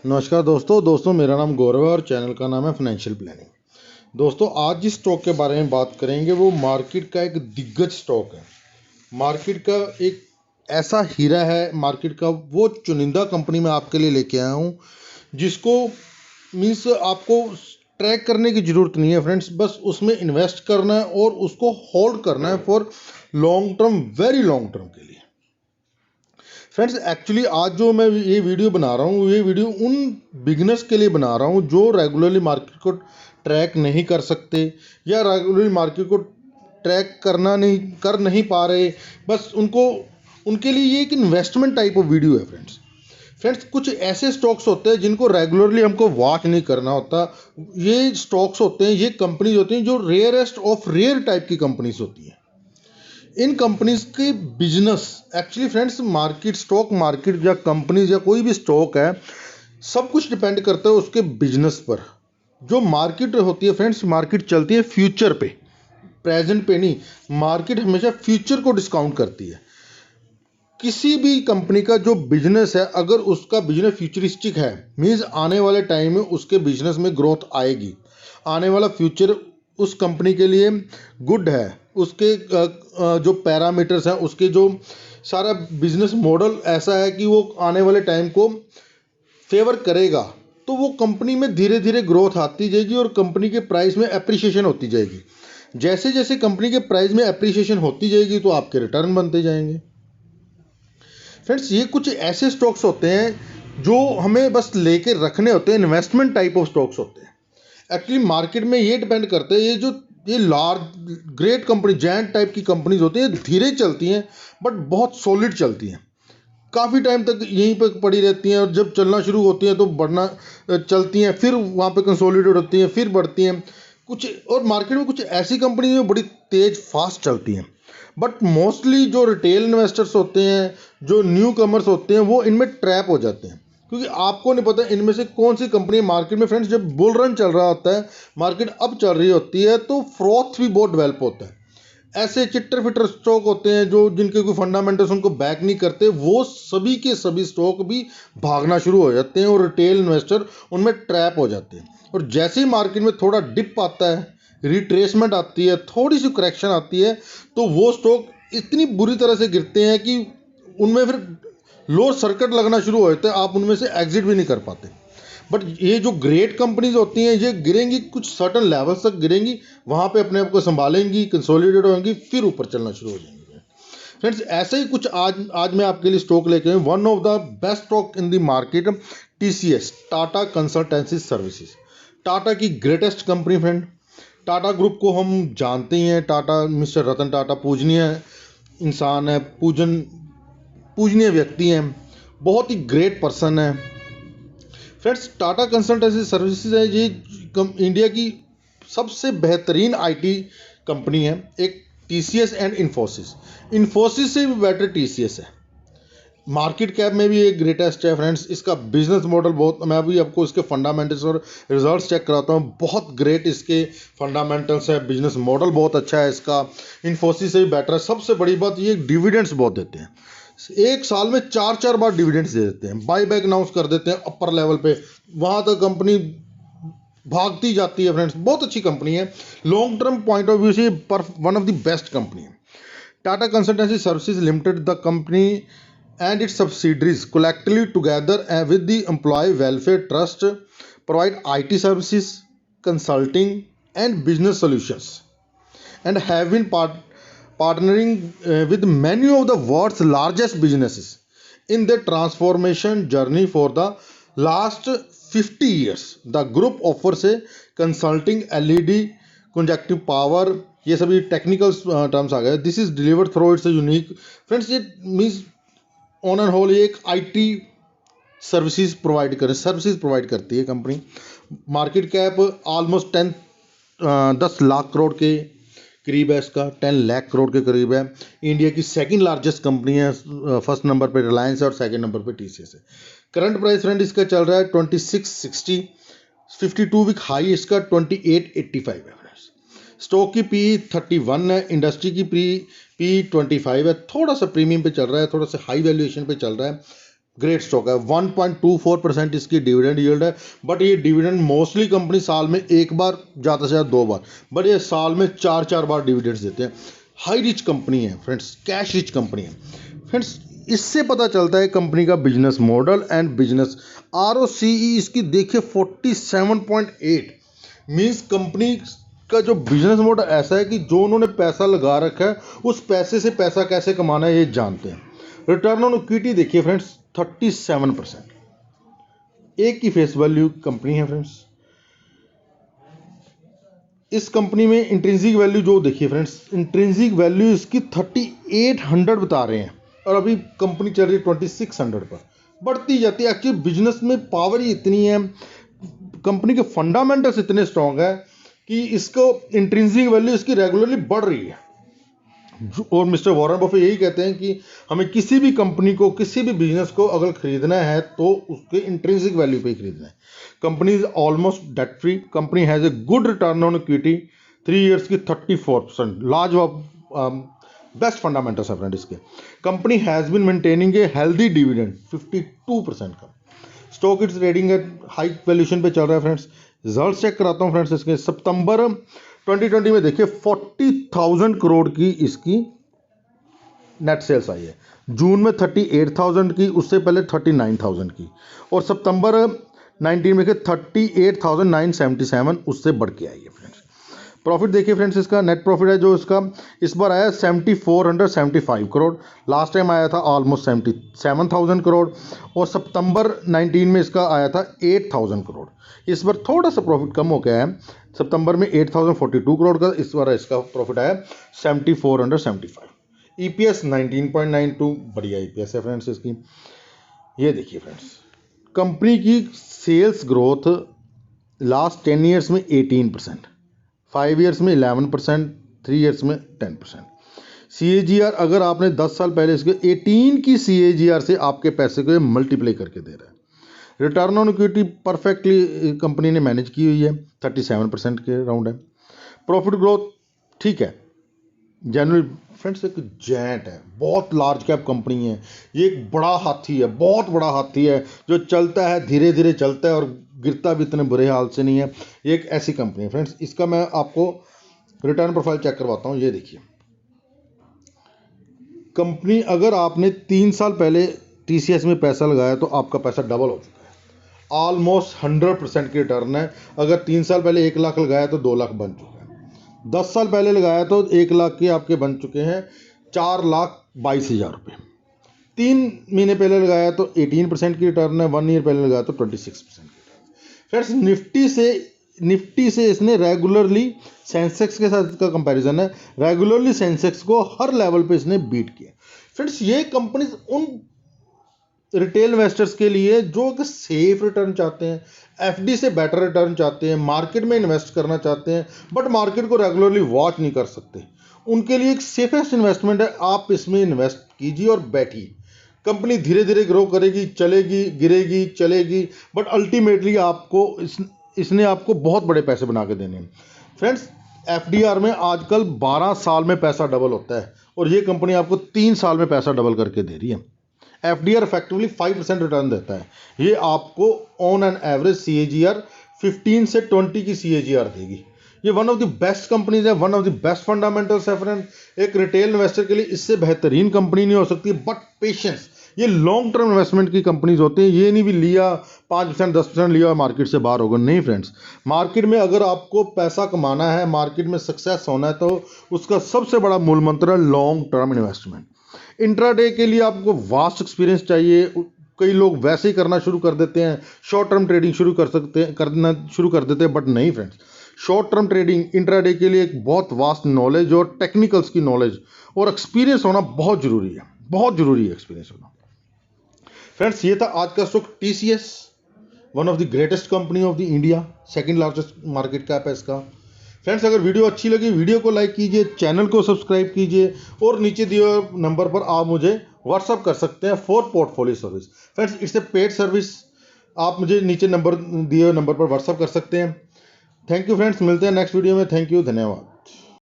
नमस्कार दोस्तों मेरा नाम गौरव है और चैनल का नाम है फाइनेंशियल प्लानिंग। दोस्तों आज जिस स्टॉक के बारे में बात करेंगे वो मार्केट का एक दिग्गज स्टॉक है। मार्केट का एक ऐसा हीरा है, मार्केट का वो चुनिंदा कंपनी मैं आपके लिए लेके आया हूँ जिसको मीन्स आपको ट्रैक करने की ज़रूरत नहीं है फ्रेंड्स, बस उसमें इन्वेस्ट करना है और उसको होल्ड करना है for long term, very long term के लिए। फ्रेंड्स एक्चुअली आज जो मैं ये वीडियो बना रहा हूँ, ये वीडियो उन बिगनर्स के लिए बना रहा हूँ जो रेगुलरली मार्केट को ट्रैक नहीं कर सकते या रेगुलरली मार्केट को ट्रैक कर नहीं पा रहे। बस उनके लिए ये एक इन्वेस्टमेंट टाइप ऑफ वीडियो है फ्रेंड्स। कुछ ऐसे स्टॉक्स होते हैं जिनको रेगुलरली हमको वॉच नहीं करना होता। ये स्टॉक्स होते हैं, ये कंपनीज होती हैं जो रेयरेस्ट ऑफ रेयर टाइप की कंपनीज होती हैं। इन कंपनीज के business actually friends, stock market या कंपनीज या कोई भी स्टॉक है, सब कुछ डिपेंड करता है उसके बिजनेस पर। जो मार्केट होती है फ्रेंड्स, मार्केट चलती है फ्यूचर पे, प्रेजेंट पे नहीं। मार्केट हमेशा फ्यूचर को डिस्काउंट करती है। किसी भी कंपनी का जो बिजनेस है, अगर उसका बिजनेस फ्यूचरिस्टिक है, मीन्स आने वाले टाइम में उसके बिजनेस में ग्रोथ आएगी, आने वाला फ्यूचर उस कंपनी के लिए गुड है, उसके जो पैरामीटर्स हैं, उसके जो सारा बिजनेस मॉडल ऐसा है कि वो आने वाले टाइम को फेवर करेगा, तो वो कंपनी में धीरे धीरे ग्रोथ आती जाएगी और कंपनी के प्राइस में एप्रिसिएशन होती जाएगी। जैसे जैसे कंपनी के प्राइस में एप्रिसिएशन होती जाएगी तो आपके रिटर्न बनते जाएंगे। फ्रेंड्स ये कुछ ऐसे स्टॉक्स होते हैं जो हमें बस लेके रखने होते हैं, इन्वेस्टमेंट टाइप ऑफ स्टॉक्स होते हैं। एक्चुअली मार्केट में ये डिपेंड करते हैं, ये large great company, giant type की कंपनीज होती हैं, धीरे चलती हैं बट बहुत सॉलिड चलती हैं, काफ़ी टाइम तक यहीं पर पड़ी रहती हैं और जब चलना शुरू होती हैं तो बढ़ना चलती हैं, फिर वहाँ पे कंसोलिडेट होती हैं, फिर बढ़ती हैं कुछ। और मार्केट में कुछ ऐसी कंपनी में बड़ी तेज फास्ट चलती हैं, बट मोस्टली जो रिटेल इन्वेस्टर्स होते हैं, जो न्यू कमर्स होते हैं, वो इनमें ट्रैप हो जाते हैं, क्योंकि आपको नहीं पता इनमें से कौन सी कंपनी मार्केट में। फ्रेंड्स जब बुल रन चल रहा होता है, मार्केट अप चल रही होती है, तो फ्रॉथ भी बहुत डेवलप होता है। ऐसे चिट्टर फिटर स्टॉक होते हैं जो जिनके कोई फंडामेंटल्स उनको बैक नहीं करते, वो सभी के सभी स्टॉक भी भागना शुरू हो जाते हैं और रिटेल इन्वेस्टर उनमें ट्रैप हो जाते हैं। और जैसे ही मार्केट में थोड़ा डिप आता है, रिट्रेसमेंट आती है, थोड़ी सी करेक्शन आती है, तो वो स्टॉक इतनी बुरी तरह से गिरते हैं कि उनमें फिर लोअर सर्किट लगना शुरू हो जाता है, आप उनमें से एग्जिट भी नहीं कर पाते। बट ये जो ग्रेट कंपनीज होती हैं, ये गिरेंगी, कुछ सर्टन लेवल्स तक गिरेंगी, वहाँ पे अपने आप को संभालेंगी, कंसोलिडेट होंगी, फिर ऊपर चलना शुरू हो जाएंगे। फ्रेंड्स ऐसे ही कुछ आज मैं आपके लिए स्टॉक लेके आया हूँ। One of the best stock in the market, TCS, Tata consultancy services, Tata की greatest company friend. Tata group को हम जानते ही हैं, टाटा, मिस्टर रतन टाटा पूजनीय इंसान है, पूजनीय व्यक्ति हैं, बहुत ही ग्रेट पर्सन है। फ्रेंड्स टाटा कंसल्टेंसी सर्विसेज है, ये इंडिया की सबसे बेहतरीन IT कंपनी है। एक TCS एंड इन्फोसिस से भी बेटर TCS है। मार्केट कैप में भी एक ग्रेटेस्ट है फ्रेंड्स। इसका बिजनेस मॉडल बहुत, मैं अभी आपको इसके फंडामेंटल्स और रिजल्ट्स चेक कराता हूँ, बहुत ग्रेट इसके फंडामेंटल्स है, बिजनेस मॉडल बहुत अच्छा है इसका, इन्फोसिस से भी बेटर है। सबसे बड़ी बात ये, डिविडेंड्स बहुत देते हैं, एक साल में 4 बार डिविडेंड्स दे देते हैं, बाईबैक अनाउंस कर देते हैं अपर लेवल पे, वहाँ तक कंपनी भागती जाती है फ्रेंड्स। बहुत अच्छी कंपनी है, long term point of view से one of the best company है। Tata consultancy services limited, the company and its subsidiaries collectively together with the employee welfare trust provide IT services, consulting and business solutions, and have been partnering with many of the world's largest businesses in their transformation journey for the last 50 years. The group offers a consulting, LED, conjunctive power, ये सभी technical terms आ गए। This is delivered through it's unique. Friends ये means on and whole एक IT services provide करती है company. Market cap almost 10 lakh crore के करीब है, इसका 10 लाख करोड़ के करीब है। इंडिया की सेकंड लार्जेस्ट कंपनी है, फर्स्ट नंबर पे रिलायंस है और सेकंड नंबर पे TCS है। करंट प्राइस फ्रेंड इसका चल रहा है 2660, 52 वीक हाई इसका 2885 है। स्टॉक की PE 31 है, इंडस्ट्री की PE 25 है, थोड़ा सा प्रीमियम पे चल रहा है, थोड़ा सा हाई वैल्यूएशन पे चल रहा है। ग्रेट स्टॉक है। 1.24% इसकी डिविडेंड यील्ड है, बट ये डिविडेंड मोस्टली कंपनी साल में एक बार, ज़्यादा से ज़्यादा 2 बार, बट ये साल में 4 बार डिविडेंड्स देते हैं। हाई रिच कंपनी है फ्रेंड्स, कैश रिच कंपनी है फ्रेंड्स। इससे पता चलता है कंपनी का business model and business. ROCE इसकी देखिए 47.8, मीन्स कंपनी का जो बिजनेस मॉडल ऐसा है कि जो उन्होंने पैसा लगा रखा है उस पैसे से पैसा कैसे कमाना है ये जानते हैं। रिटर्न ऑन इक्विटी देखिए फ्रेंड्स 37%, एक की फेस वैल्यू कंपनी है फ्रेंड्स। इस कंपनी में इंट्रिंसिक वैल्यू जो देखिए फ्रेंड्स, इंट्रिंसिक वैल्यू इसकी 3800 बता रहे हैं और अभी कंपनी चल रही है 2600 पर, बढ़ती जाती है। एक्चुअली बिजनेस में पावर ही इतनी है, कंपनी के फंडामेंटल्स इतने स्ट्रांग है कि इसको इंट्रिंसिक वैल्यू इसकी रेगुलरली बढ़ रही है। और मिस्टर वॉरेन बफेट यही कहते हैं कि हमें किसी भी कंपनी को, किसी भी बिजनेस को अगर खरीदना है तो उसके इंट्रिंसिक वैल्यू पे ही खरीदना है। Company is almost debt free, company has a good return on equity 3 years की 34%, लाजवाब बेस्ट फंडामेंटल्स है फ्रेंड इसके। Company has been maintaining a healthy dividend 52% का। Stock it's trading at high valuation पे चल रहा है फ्रेंड्स। रिजल्ट चेक कराता हूँ फ्रेंड्स इसके। सितंबर 2020 में देखिए 40,000 करोड़ की इसकी नेट सेल्स आई है, जून में 38,000 की, उससे पहले 39,000 की, और सितंबर 19 में 38,977, उससे बढ़ के आई है फ्रेंड्स। प्रॉफिट देखिए फ्रेंड्स, इसका नेट प्रॉफिट है जो इसका इस बार आया 7475 करोड़, लास्ट टाइम आया था ऑलमोस्ट 77,000 करोड़, और सितंबर 19 में इसका आया था 8,000 करोड़। इस बार थोड़ा सा प्रॉफिट कम हो गया है, सितंबर में 8,042 करोड़ का, इस बार इसका प्रॉफिट आया 7475। EPS 19.92, बढ़िया EPS है फ्रेंड्स इसकी। ये देखिए फ्रेंड्स, कंपनी की सेल्स ग्रोथ लास्ट 10 ईयर्स में 18%, 5 ईयर्स में 11%, 3 ईयर्स में 10%। CAGR अगर आपने 10 साल पहले इसके 18 की CAGR से आपके पैसे को मल्टीप्लाई करके दे रहा है। Return on equity perfectly company ने मैनेज की हुई है, 37% के राउंड है। प्रॉफिट ग्रोथ ठीक है, जनरल फ्रेंड्स एक जेंट है, बहुत लार्ज कैप कंपनी है, ये एक बड़ा हाथी है, बहुत बड़ा हाथी है जो चलता है, धीरे धीरे चलता है और गिरता भी इतने बुरे हाल से नहीं है। ये एक ऐसी कंपनी है फ्रेंड्स। इसका मैं आपको रिटर्न प्रोफाइल चेक करवाता हूँ। ये देखिए कंपनी, अगर आपने 3 साल पहले TCS में पैसा लगाया तो आपका पैसा डबल हो चुका है, ऑलमोस्ट 100% की रिटर्न है। अगर 3 साल पहले 1 लाख लगाया तो 2 लाख बन चुका है, 10 साल पहले लगाया तो 1 लाख के आपके बन चुके हैं 4,22,000 रुपये, 3 महीने पहले लगाया तो 18% की रिटर्न है, 1 ईयर पहले लगाया तो 26% की रिटर्न। फ्रेंड्स निफ्टी से इसने रेगुलरली, सेंसेक्स के साथ इसका कंपैरिजन है, रेगुलरली सेंसेक्स को हर लेवल पे इसने बीट किया। फ्रेंड्स ये कंपनी उन रिटेल इन्वेस्टर्स के लिए जो कि सेफ रिटर्न चाहते हैं, FD से बेटर रिटर्न चाहते हैं, मार्केट में इन्वेस्ट करना चाहते हैं बट मार्केट को रेगुलरली वॉच नहीं कर सकते, उनके लिए एक सेफेस्ट इन्वेस्टमेंट है। आप इसमें इन्वेस्ट कीजिए और बैठिए। कंपनी धीरे धीरे ग्रो करेगी, चलेगी, गिरेगी, चलेगी, बट अल्टीमेटली आपको इसने आपको बहुत बड़े पैसे बना के देने हैं फ्रेंड्स। FDR में आजकल 12 साल में पैसा डबल होता है और ये कंपनी आपको 3 साल में पैसा डबल करके दे रही है। FDR इफेक्टिवली 5% रिटर्न देता है, ये आपको ऑन एन एवरेज CAGR 15 से 20 की CAGR देगी। ये one of the best companies है, one of the best fundamentals है फ्रेंड। एक रिटेल इन्वेस्टर के लिए इससे बेहतरीन कंपनी नहीं हो सकती, बट पेशेंस, ये लॉन्ग टर्म इन्वेस्टमेंट की कंपनीज होती हैं। ये नहीं भी लिया 5% 10% लिया और मार्केट से बाहर होगा, नहीं फ्रेंड्स। मार्केट में अगर आपको पैसा कमाना है, मार्केट में सक्सेस होना है, तो उसका सबसे बड़ा मूल मंत्र है लॉन्ग टर्म इन्वेस्टमेंट। इंट्राडे के लिए आपको वास्ट एक्सपीरियंस चाहिए। कई लोग वैसे ही करना शुरू कर देते हैं, शॉर्ट टर्म ट्रेडिंग करना शुरू कर देते हैं, बट नहीं friends. Short term trading, intraday के लिए एक बहुत वास्ट नॉलेज और टेक्निकल्स की नॉलेज और एक्सपीरियंस होना बहुत जरूरी है, बहुत जरूरी है एक्सपीरियंस होना फ्रेंड्स। ये था आज का stock TCS, one of the greatest company of the India, second largest market cap है इसका। फ्रेंड्स अगर वीडियो अच्छी लगी, वीडियो को लाइक कीजिए, चैनल को सब्सक्राइब कीजिए और नीचे दिए हुए नंबर पर आप मुझे व्हाट्सअप कर सकते हैं for portfolio service. Friends it's a paid service, आप मुझे नीचे दिए हुए नंबर पर व्हाट्सअप कर सकते हैं। थैंक यू फ्रेंड्स, मिलते हैं नेक्स्ट वीडियो में। थैंक यू, धन्यवाद।